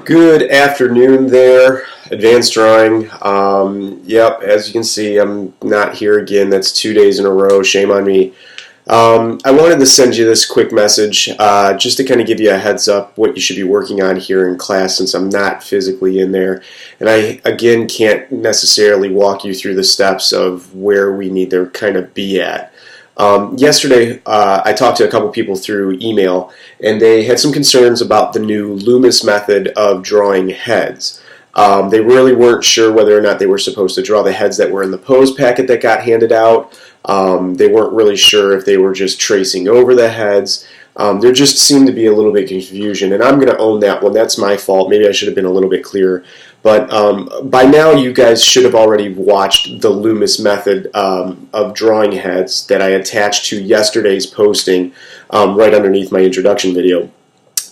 Good afternoon there, advanced drawing. Yep, as you can see, I'm not here again. That's 2 days in a row. Shame on me. I wanted to send you this quick message just to kind of give you a heads up what you should be working on here in class since I'm not physically in there. And I, again, can't necessarily walk you through the steps of where we need to kind of be at. Yesterday, I talked to a couple people through email, and they had some concerns about the new Loomis method of drawing heads. They really weren't sure whether or not they were supposed to draw the heads that were in the pose packet that got handed out. They weren't really sure if they were just tracing over the heads. There just seemed to be a little bit of confusion, and I'm going to own that one. That's my fault. Maybe I should have been a little bit clearer. But by now, you guys should have already watched the Loomis method of drawing heads that I attached to yesterday's posting right underneath my introduction video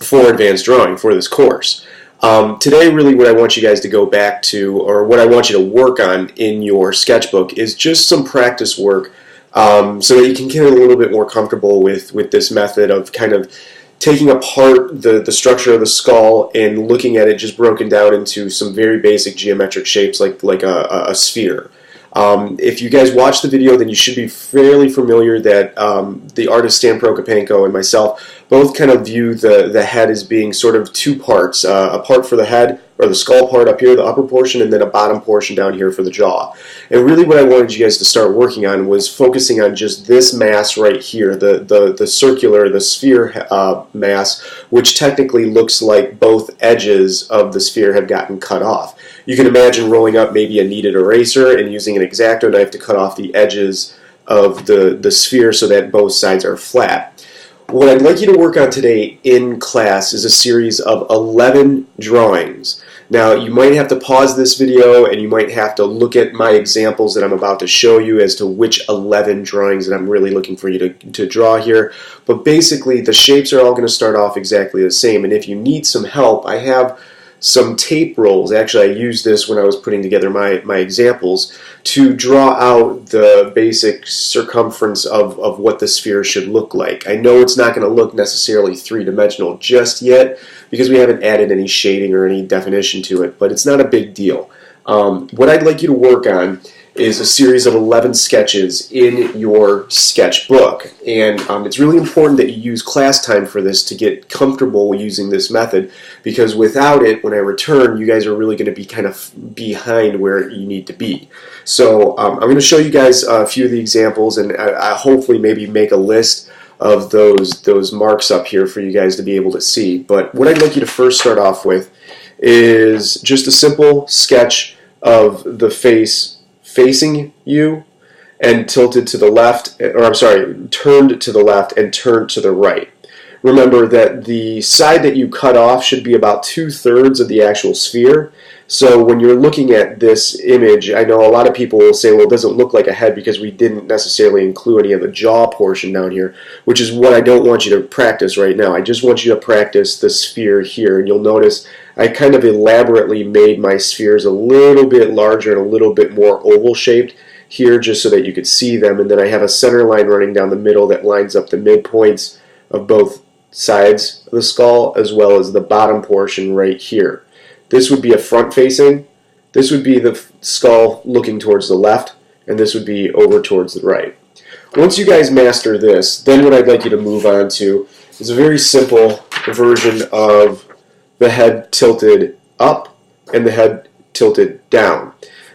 for advanced drawing for this course. Today, really what I want you guys to go back to, or what I want you to work on in your sketchbook, is just some practice work so that you can get a little bit more comfortable with this method of kind of taking apart the structure of the skull and looking at it just broken down into some very basic geometric shapes like a sphere. If you guys watch the video, then you should be fairly familiar that the artist Stan Prokopenko and myself both kind of view the head as being sort of two parts, a part for the head, or the skull part up here, the upper portion, and then a bottom portion down here for the jaw. And really what I wanted you guys to start working on was focusing on just this mass right here, the circular, the sphere mass, which technically looks like both edges of the sphere have gotten cut off. You can imagine rolling up maybe a kneaded eraser and using an X-Acto knife to cut off the edges of the sphere so that both sides are flat. What I'd like you to work on today in class is a series of 11 drawings. Now, you might have to pause this video and you might have to look at my examples that I'm about to show you as to which 11 drawings that I'm really looking for you to draw here. But basically, the shapes are all going to start off exactly the same. And if you need some help, I have some tape rolls. Actually, I used this when I was putting together my examples to draw out the basic circumference of what the sphere should look like. I know it's not going to look necessarily three-dimensional just yet because we haven't added any shading or any definition to it, but it's not a big deal. What I'd like you to work on is a series of 11 sketches in your sketchbook. And it's really important that you use class time for this to get comfortable using this method, because without it, when I return, you guys are really going to be kind of behind where you need to be. So I'm going to show you guys a few of the examples, and I hopefully maybe make a list of those marks up here for you guys to be able to see. But what I'd like you to first start off with is just a simple sketch of the face facing you and tilted to the left, or I'm sorry, turned to the left and turned to the right. Remember that the side that you cut off should be about 2/3 of the actual sphere. So when you're looking at this image, I know a lot of people will say, well, it doesn't look like a head because we didn't necessarily include any of the jaw portion down here, which is what I don't want you to practice right now. I just want you to practice the sphere here, and you'll notice I kind of elaborately made my spheres a little bit larger and a little bit more oval shaped here just so that you could see them, and then I have a center line running down the middle that lines up the midpoints of both sides of the skull as well as the bottom portion right here. This would be a front facing, this would be the skull looking towards the left, and this would be over towards the right. Once you guys master this, then what I'd like you to move on to is a very simple version of the head tilted up and the head tilted down.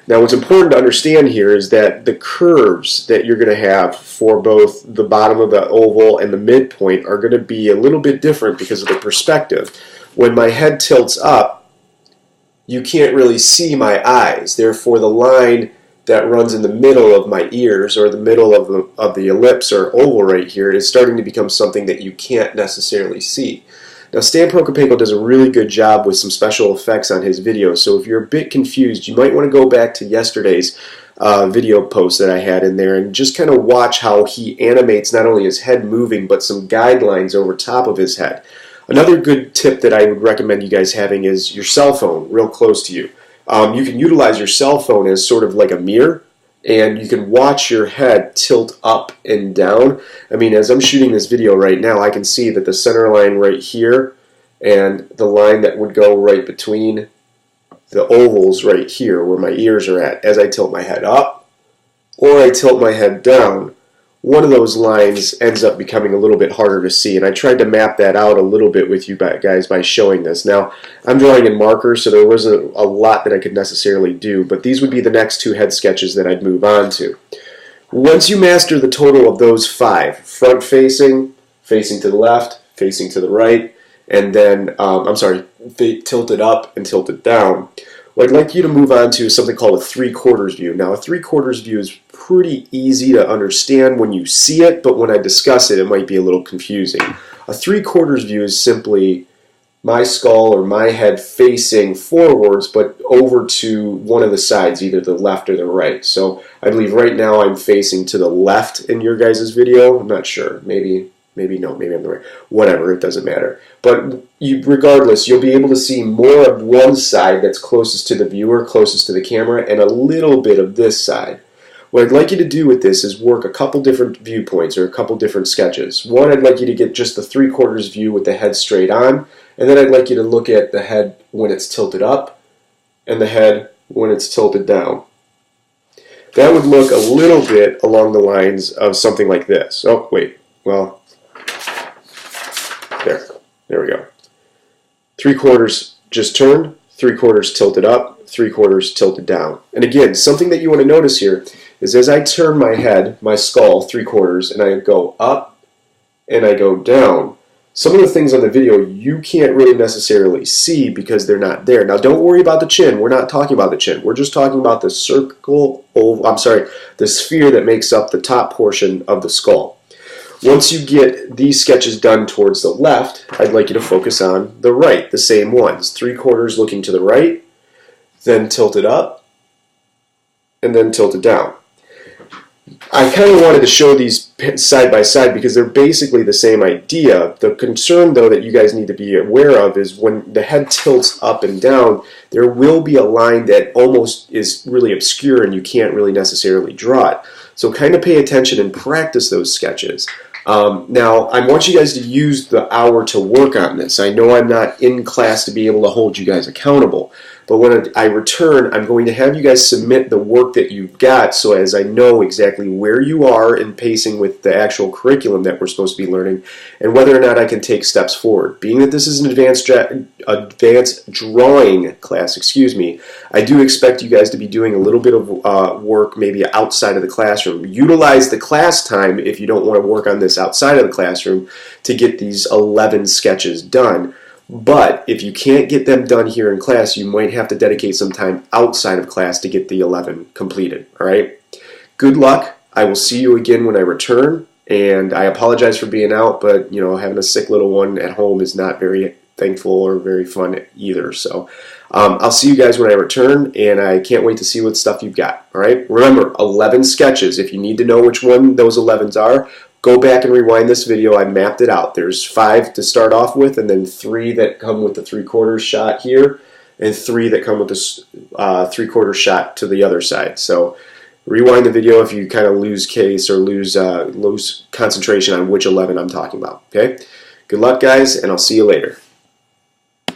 Now what's important to understand here is that the curves that you're going to have for both the bottom of the oval and the midpoint are going to be a little bit different because of the perspective. When my head tilts up, you can't really see my eyes. Therefore, the line that runs in the middle of my ears, or the middle of the ellipse or oval right here, is starting to become something that you can't necessarily see. Now, Stan Prokopenko does a really good job with some special effects on his videos, so if you're a bit confused, you might want to go back to yesterday's video post that I had in there and just kind of watch how he animates not only his head moving, but some guidelines over top of his head. Another good tip that I would recommend you guys having is your cell phone real close to you. You can utilize your cell phone as sort of like a mirror, and you can watch your head tilt up and down. I mean, as I'm shooting this video right now, I can see that the center line right here and the line that would go right between the ovals right here where my ears are at, as I tilt my head up or I tilt my head down, one of those lines ends up becoming a little bit harder to see. And I tried to map that out a little bit with you guys by showing this. Now, I'm drawing in marker, so there wasn't a lot that I could necessarily do, but these would be the next two head sketches that I'd move on to. Once you master the total of those 5, front facing, facing to the left, facing to the right, and then, tilted up and tilted down, what I'd like you to move on to is something called a 3/4 view. Now, a 3/4 view is pretty easy to understand when you see it, but when I discuss it, it might be a little confusing. A 3/4 view is simply my skull or my head facing forwards, but over to one of the sides, either the left or the right. So I believe right now I'm facing to the left in your guys' video. I'm not sure. Maybe no, maybe I'm the right. Whatever, it doesn't matter. But regardless, you'll be able to see more of one side that's closest to the viewer, closest to the camera, and a little bit of this side. What I'd like you to do with this is work a couple different viewpoints or a couple different sketches. One, I'd like you to get just the 3/4 view with the head straight on, and then I'd like you to look at the head when it's tilted up and the head when it's tilted down. That would look a little bit along the lines of something like this. Oh, wait, well, there we go. 3/4 just turned, 3/4 tilted up, 3/4 tilted down. And again, something that you want to notice here is as I turn my head, my skull, 3/4, and I go up and I go down, some of the things on the video you can't really necessarily see because they're not there. Now, don't worry about the chin. We're not talking about the chin. We're just talking about the the sphere that makes up the top portion of the skull. Once you get these sketches done towards the left, I'd like you to focus on the right, the same ones. 3/4 looking to the right, then tilted up, and then tilted down. I kind of wanted to show these side by side because they're basically the same idea. The concern, though, that you guys need to be aware of is when the head tilts up and down, there will be a line that almost is really obscure and you can't really necessarily draw it. So kind of pay attention and practice those sketches. Now, I want you guys to use the hour to work on this. I know I'm not in class to be able to hold you guys accountable, but when I return, I'm going to have you guys submit the work that you've got so as I know exactly where you are in pacing with the actual curriculum that we're supposed to be learning and whether or not I can take steps forward. Being that this is an advanced drawing class, I do expect you guys to be doing a little bit of work maybe outside of the classroom. Utilize the class time if you don't want to work on this outside of the classroom to get these 11 sketches done. But if you can't get them done here in class, you might have to dedicate some time outside of class to get the 11 completed. All right? Good luck. I will see you again when I return. And I apologize for being out, but having a sick little one at home is not very thankful or very fun either. So I'll see you guys when I return, and I can't wait to see what stuff you've got. All right? Remember, 11 sketches. If you need to know which one those 11s are, go back and rewind this video. I mapped it out. There's 5 to start off with, and then 3 that come with the 3/4 shot here, and 3 that come with the 3/4 shot to the other side. So rewind the video if you kind of lose case or lose concentration on which 11 I'm talking about. Okay? Good luck, guys, and I'll see you later.